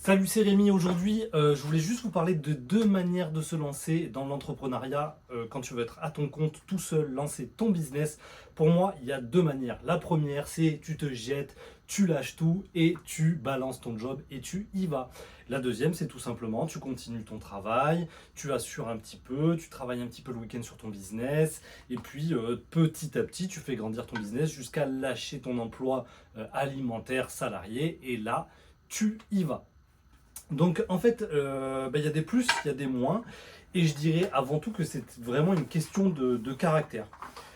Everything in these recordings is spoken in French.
Salut, c'est Rémi. Aujourd'hui, je voulais juste vous parler de deux manières de se lancer dans l'entrepreneuriat quand tu veux être à ton compte, tout seul, lancer ton business. Pour moi, il y a deux manières. La première, c'est tu te jettes, tu lâches tout et tu balances ton job et tu y vas. La deuxième, c'est tout simplement, tu continues ton travail, tu assures un petit peu, tu travailles un petit peu le week-end sur ton business et puis petit à petit, tu fais grandir ton business jusqu'à lâcher ton emploi alimentaire salarié et là, tu y vas. Donc en fait, il y a des plus, il y a des moins, et je dirais avant tout que c'est vraiment une question de caractère.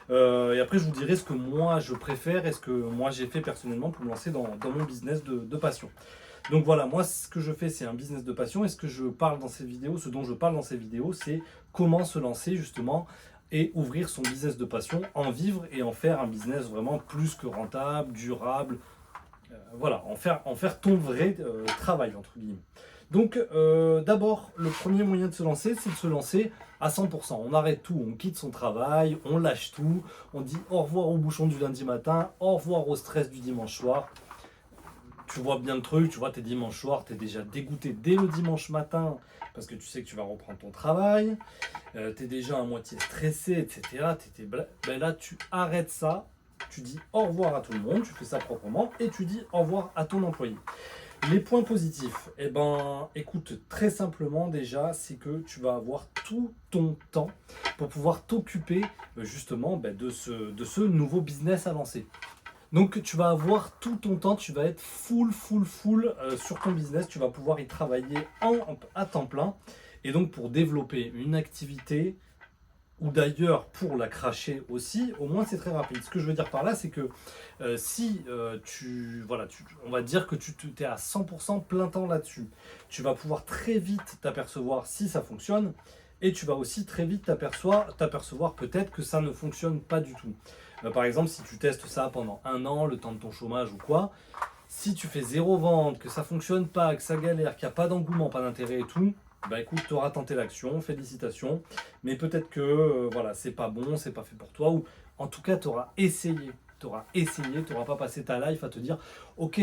Et après, je vous dirai ce que moi je préfère et ce que moi j'ai fait personnellement pour me lancer dans mon business de passion. Donc voilà, moi ce que je fais, c'est un business de passion, et ce que je parle dans ces vidéos, ce dont je parle dans ces vidéos, c'est comment se lancer justement et ouvrir son business de passion, en vivre et en faire un business vraiment plus que rentable, durable, voilà, en faire ton vrai travail, entre guillemets. Donc, d'abord, le premier moyen de se lancer, c'est de se lancer à 100%. On arrête tout, on quitte son travail, on lâche tout, on dit au revoir au bouchon du lundi matin, au revoir au stress du dimanche soir. Tu vois bien le truc, tu vois, t'es dimanche soir, t'es déjà dégoûté dès le dimanche matin parce que tu sais que tu vas reprendre ton travail, t'es déjà à moitié stressé, etc. Ben là, tu arrêtes ça, tu dis au revoir à tout le monde, tu fais ça proprement et tu dis au revoir à ton employé. Les points positifs, eh ben, écoute, très simplement déjà, c'est que tu vas avoir tout ton temps pour pouvoir t'occuper justement de ce nouveau business à lancer. Donc tu vas avoir tout ton temps, tu vas être full sur ton business, tu vas pouvoir y travailler à temps plein. Et donc pour développer une activité, ou d'ailleurs pour la cracher aussi, au moins c'est très rapide. Ce que je veux dire par là, c'est que si on va dire que tu es à 100% plein temps là-dessus, tu vas pouvoir très vite t'apercevoir si ça fonctionne, et tu vas aussi très vite t'apercevoir peut-être que ça ne fonctionne pas du tout. Par exemple, si tu testes ça pendant un an, le temps de ton chômage ou quoi, si tu fais zéro vente, que ça fonctionne pas, que ça galère, qu'il n'y a pas d'engouement, pas d'intérêt et tout, bah écoute, tu auras tenté l'action, félicitations, mais peut-être que voilà, c'est pas bon, c'est pas fait pour toi, ou en tout cas, tu auras essayé. Tu auras essayé, tu n'auras pas passé ta life à te dire, ok,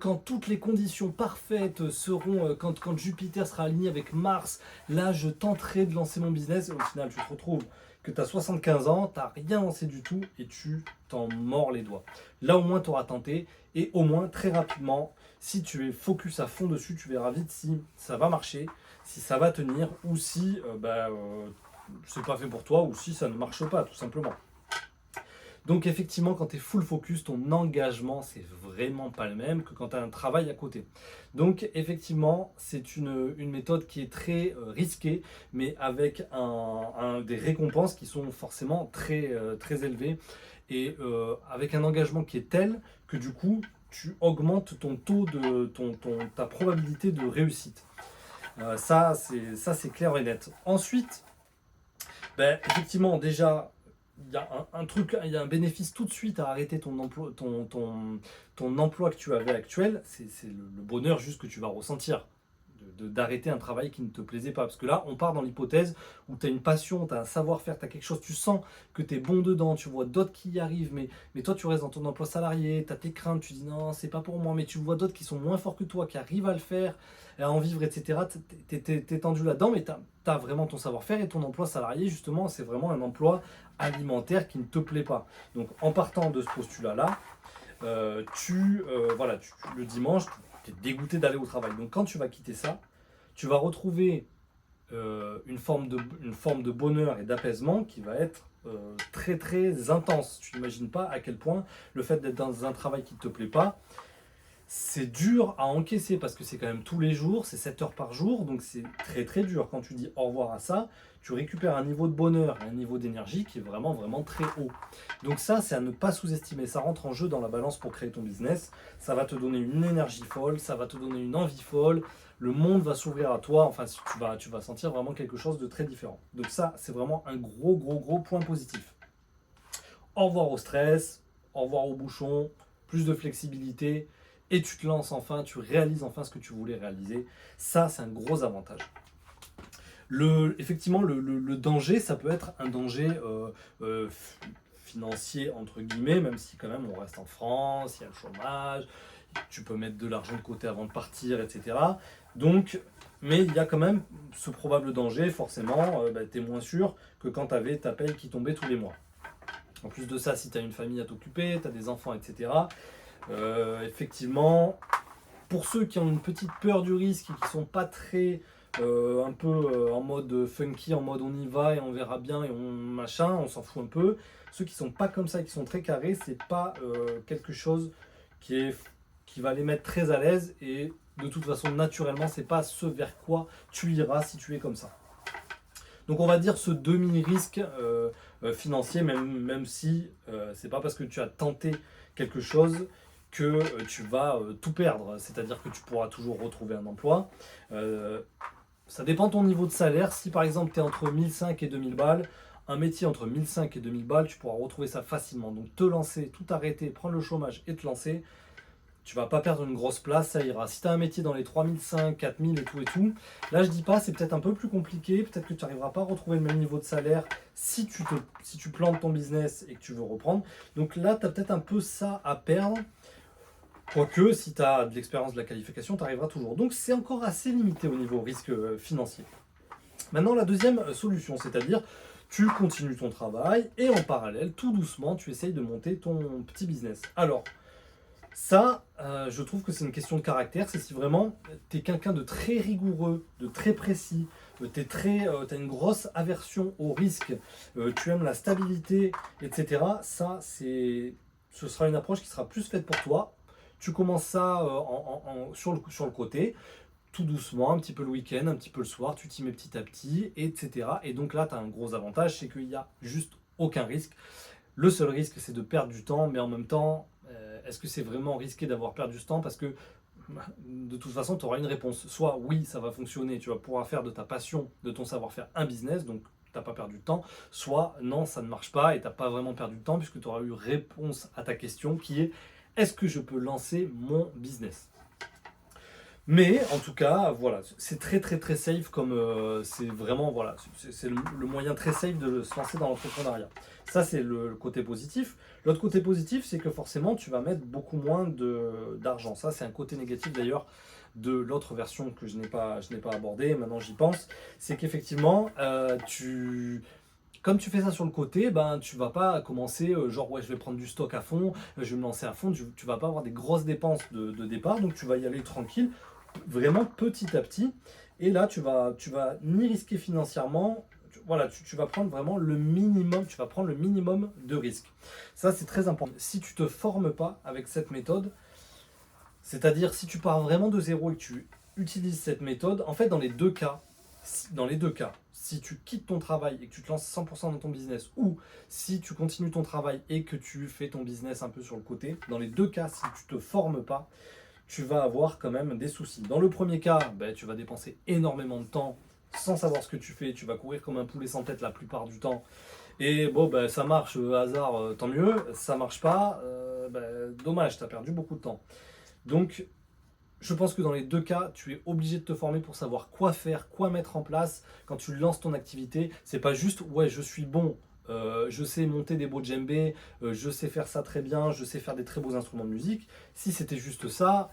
quand toutes les conditions parfaites seront, quand Jupiter sera aligné avec Mars, là je tenterai de lancer mon business, et au final tu te retrouves que tu as 75 ans, tu n'as rien lancé du tout, et tu t'en mords les doigts. Là au moins tu auras tenté, et au moins très rapidement, si tu es focus à fond dessus, tu verras vite si ça va marcher, si ça va tenir, ou si c'est pas fait pour toi, ou si ça ne marche pas, tout simplement. Donc effectivement, quand tu es full focus, ton engagement, c'est vraiment pas le même que quand tu as un travail à côté. Donc effectivement, c'est une méthode qui est très risquée, mais avec des récompenses qui sont forcément très élevées, et avec un engagement qui est tel que du coup, tu augmentes ton taux ta probabilité de réussite. Ça, c'est clair et net. Ensuite, effectivement, déjà, il y a un truc, il y a un bénéfice tout de suite à arrêter ton emploi que tu avais actuel. C'est le bonheur juste que tu vas ressentir d'arrêter un travail qui ne te plaisait pas. Parce que là, on part dans l'hypothèse où tu as une passion, tu as un savoir-faire, tu as quelque chose, tu sens que tu es bon dedans, tu vois d'autres qui y arrivent, mais toi, tu restes dans ton emploi salarié, tu as tes craintes, tu dis non, c'est pas pour moi, mais tu vois d'autres qui sont moins forts que toi, qui arrivent à le faire, à en vivre, etc. Tu es tendu là-dedans, mais tu as vraiment ton savoir-faire, et ton emploi salarié, justement, c'est vraiment un emploi alimentaire qui ne te plaît pas. Donc, en partant de ce postulat-là, le dimanche, tu es dégoûté d'aller au travail. Donc quand tu vas quitter ça, tu vas retrouver une forme de bonheur et d'apaisement qui va être très très intense. Tu n'imagines pas à quel point le fait d'être dans un travail qui ne te plaît pas, c'est dur à encaisser, parce que c'est quand même tous les jours, c'est 7 heures par jour, donc c'est très très dur. Quand tu dis au revoir à ça, tu récupères un niveau de bonheur, un niveau d'énergie qui est vraiment vraiment très haut. Donc ça, c'est à ne pas sous-estimer. Ça rentre en jeu dans la balance pour créer ton business. Ça va te donner une énergie folle, ça va te donner une envie folle. Le monde va s'ouvrir à toi. Enfin, tu vas sentir vraiment quelque chose de très différent. Donc ça, c'est vraiment un gros gros gros point positif. Au revoir au stress, au revoir au bouchon, plus de flexibilité, et tu te lances enfin, tu réalises enfin ce que tu voulais réaliser. Ça, c'est un gros avantage. Effectivement, le danger, ça peut être un danger financier, entre guillemets, même si quand même on reste en France, il y a le chômage, tu peux mettre de l'argent de côté avant de partir, etc. Donc, mais il y a quand même ce probable danger, forcément, tu es moins sûr que quand tu avais ta paye qui tombait tous les mois. En plus de ça, si tu as une famille à t'occuper, tu as des enfants, etc., effectivement, pour ceux qui ont une petite peur du risque et qui sont pas très un peu en mode funky, en mode on y va et on verra bien et on machin, on s'en fout un peu. Ceux qui sont pas comme ça et qui sont très carrés, c'est pas quelque chose qui va les mettre très à l'aise et de toute façon naturellement c'est pas ce vers quoi tu iras si tu es comme ça. Donc on va dire ce demi-risque financier, même si c'est pas parce que tu as tenté quelque chose que tu vas tout perdre, c'est-à-dire que tu pourras toujours retrouver un emploi. Ça dépend de ton niveau de salaire. Si par exemple tu es entre 1005 et 2000 balles, un métier entre 1005 et 2000 balles, tu pourras retrouver ça facilement. Donc te lancer, tout arrêter, prendre le chômage et te lancer, tu vas pas perdre une grosse place, ça ira. Si tu as un métier dans les 3005, 4000 et tout, là je dis pas, c'est peut-être un peu plus compliqué, peut-être que tu n'arriveras pas à retrouver le même niveau de salaire si tu plantes ton business et que tu veux reprendre. Donc là, tu as peut-être un peu ça à perdre. Quoique, si tu as de l'expérience, de la qualification, tu arriveras toujours. Donc c'est encore assez limité au niveau risque financier. Maintenant, la deuxième solution, c'est-à-dire tu continues ton travail et en parallèle, tout doucement, tu essayes de monter ton petit business. Alors, ça, je trouve que c'est une question de caractère. C'est si vraiment tu es quelqu'un de très rigoureux, de très précis, tu as une grosse aversion au risque, tu aimes la stabilité, etc. Ça, ce sera une approche qui sera plus faite pour toi. Tu commences ça sur le côté, tout doucement, un petit peu le week-end, un petit peu le soir, tu t'y mets petit à petit, etc. Et donc là, tu as un gros avantage, c'est qu'il n'y a juste aucun risque. Le seul risque, c'est de perdre du temps, mais en même temps, est-ce que c'est vraiment risqué d'avoir perdu ce temps? Parce que de toute façon, tu auras une réponse. Soit oui, ça va fonctionner, tu vas pouvoir faire de ta passion, de ton savoir-faire un business, donc tu n'as pas perdu de temps. Soit non, ça ne marche pas et tu n'as pas vraiment perdu de temps puisque tu auras eu réponse à ta question qui est est-ce que je peux lancer mon business? Mais en tout cas, voilà, c'est très très très safe comme c'est vraiment voilà, c'est le moyen très safe de se lancer dans l'entrepreneuriat. Ça c'est le côté positif. L'autre côté positif, c'est que forcément tu vas mettre beaucoup moins d'argent. Ça c'est un côté négatif d'ailleurs de l'autre version que je n'ai pas abordé. Maintenant j'y pense, c'est qu'effectivement comme tu fais ça sur le côté, ben tu vas pas commencer genre ouais je vais prendre du stock à fond, je vais me lancer à fond. Tu vas pas avoir des grosses dépenses de départ, donc tu vas y aller tranquille vraiment petit à petit. Et là, tu vas ni risquer financièrement, voilà, tu vas prendre vraiment le minimum, tu vas prendre le minimum de risque. Ça, c'est très important. Si tu te formes pas avec cette méthode, c'est-à-dire si tu pars vraiment de zéro et que tu utilises cette méthode, en fait, dans les deux cas, si tu quittes ton travail et que tu te lances 100% dans ton business, ou si tu continues ton travail et que tu fais ton business un peu sur le côté, dans les deux cas, si tu te formes pas, tu vas avoir quand même des soucis. Dans le premier cas, ben, tu vas dépenser énormément de temps sans savoir ce que tu fais. Tu vas courir comme un poulet sans tête la plupart du temps. Et bon, ben, ça marche, hasard, tant mieux. Ça marche pas, ben, dommage, tu as perdu beaucoup de temps. Donc, je pense que dans les deux cas, tu es obligé de te former pour savoir quoi faire, quoi mettre en place quand tu lances ton activité. C'est pas juste, ouais, je suis bon, je sais monter des beaux djembés, je sais faire ça très bien, je sais faire des très beaux instruments de musique. Si c'était juste ça,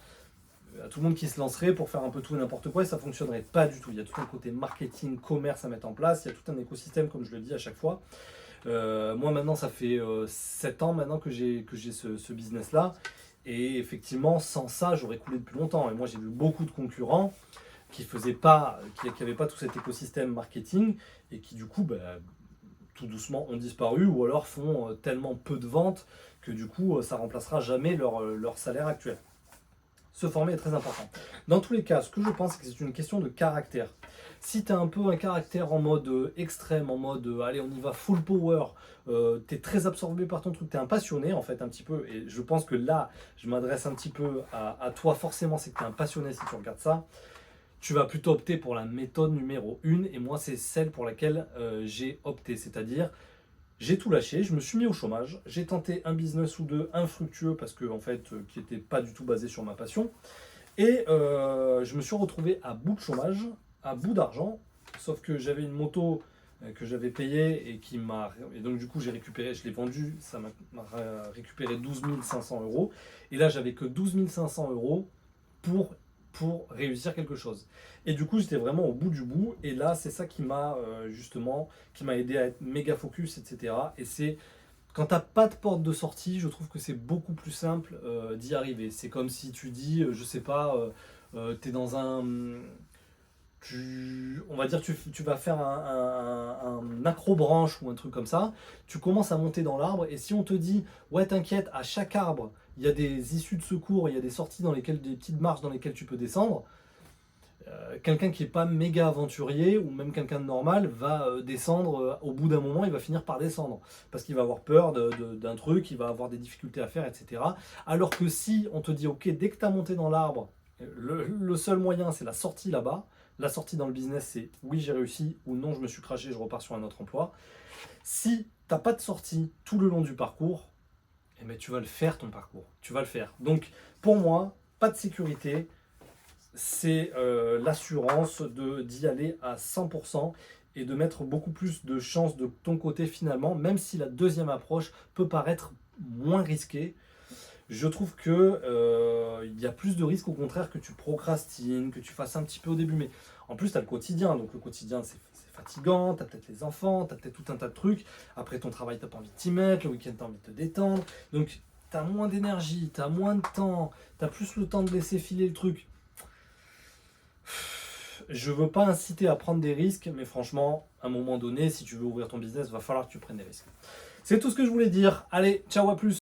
tout le monde qui se lancerait pour faire un peu tout et n'importe quoi et ça fonctionnerait pas du tout. Il y a tout un côté marketing, commerce à mettre en place, il y a tout un écosystème comme je le dis à chaque fois. Moi maintenant ça fait 7 ans maintenant que j'ai ce business là et effectivement sans ça j'aurais coulé depuis longtemps et moi j'ai vu beaucoup de concurrents qui n'avaient pas tout cet écosystème marketing et qui du coup tout doucement ont disparu ou alors font tellement peu de ventes que du coup ça remplacera jamais leur salaire actuel. Se former est très important. Dans tous les cas, ce que je pense, c'est que c'est une question de caractère. Si tu as un peu un caractère en mode extrême, en mode allez, on y va full power, tu es très absorbé par ton truc, tu es un passionné en fait, un petit peu, et je pense que là, je m'adresse un petit peu à toi, forcément, c'est que tu es un passionné si tu regardes ça. Tu vas plutôt opter pour la méthode numéro 1, et moi, c'est celle pour laquelle j'ai opté, c'est-à-dire j'ai tout lâché, je me suis mis au chômage, j'ai tenté un business ou deux infructueux parce que en fait qui n'était pas du tout basé sur ma passion et je me suis retrouvé à bout de chômage, à bout d'argent, sauf que j'avais une moto que j'avais payé et qui m'a... Et donc du coup j'ai récupéré, je l'ai vendu, ça m'a récupéré 12 500 euros. Et là j'avais que 12 500 euros pour réussir quelque chose. Et du coup j'étais vraiment au bout du bout. Et là c'est ça qui m'a justement, qui m'a aidé à être méga focus, etc. Et c'est quand t'as pas de porte de sortie, je trouve que c'est beaucoup plus simple d'y arriver. C'est comme si tu dis, je sais pas, t'es dans un on va dire, tu vas faire un accrobranche ou un truc comme ça, tu commences à monter dans l'arbre, et si on te dit, ouais, t'inquiète, à chaque arbre, il y a des issues de secours, il y a des sorties dans lesquelles, des petites marches dans lesquelles tu peux descendre, quelqu'un qui n'est pas méga aventurier, ou même quelqu'un de normal, va descendre, au bout d'un moment, il va finir par descendre, parce qu'il va avoir peur d'un truc, il va avoir des difficultés à faire, etc. Alors que si on te dit, ok, dès que tu as monté dans l'arbre, le seul moyen, c'est la sortie là-bas. La sortie dans le business, c'est oui, j'ai réussi, ou non, je me suis craché, je repars sur un autre emploi. Si tu n'as pas de sortie tout le long du parcours, eh ben, tu vas le faire ton parcours. Tu vas le faire. Donc, pour moi, pas de sécurité, c'est l'assurance d'y aller à 100% et de mettre beaucoup plus de chances de ton côté finalement, même si la deuxième approche peut paraître moins risquée. Je trouve que il y a plus de risques au contraire que tu procrastines, que tu fasses un petit peu au début. Mais en plus, tu as le quotidien. Donc le quotidien, c'est fatigant. Tu as peut-être les enfants, tu as peut-être tout un tas de trucs. Après ton travail, tu n'as pas envie de t'y mettre. Le week-end, tu as envie de te détendre. Donc tu as moins d'énergie, tu as moins de temps. Tu as plus le temps de laisser filer le truc. Je veux pas inciter à prendre des risques, mais franchement, à un moment donné, si tu veux ouvrir ton business, il va falloir que tu prennes des risques. C'est tout ce que je voulais dire. Allez, ciao, à plus.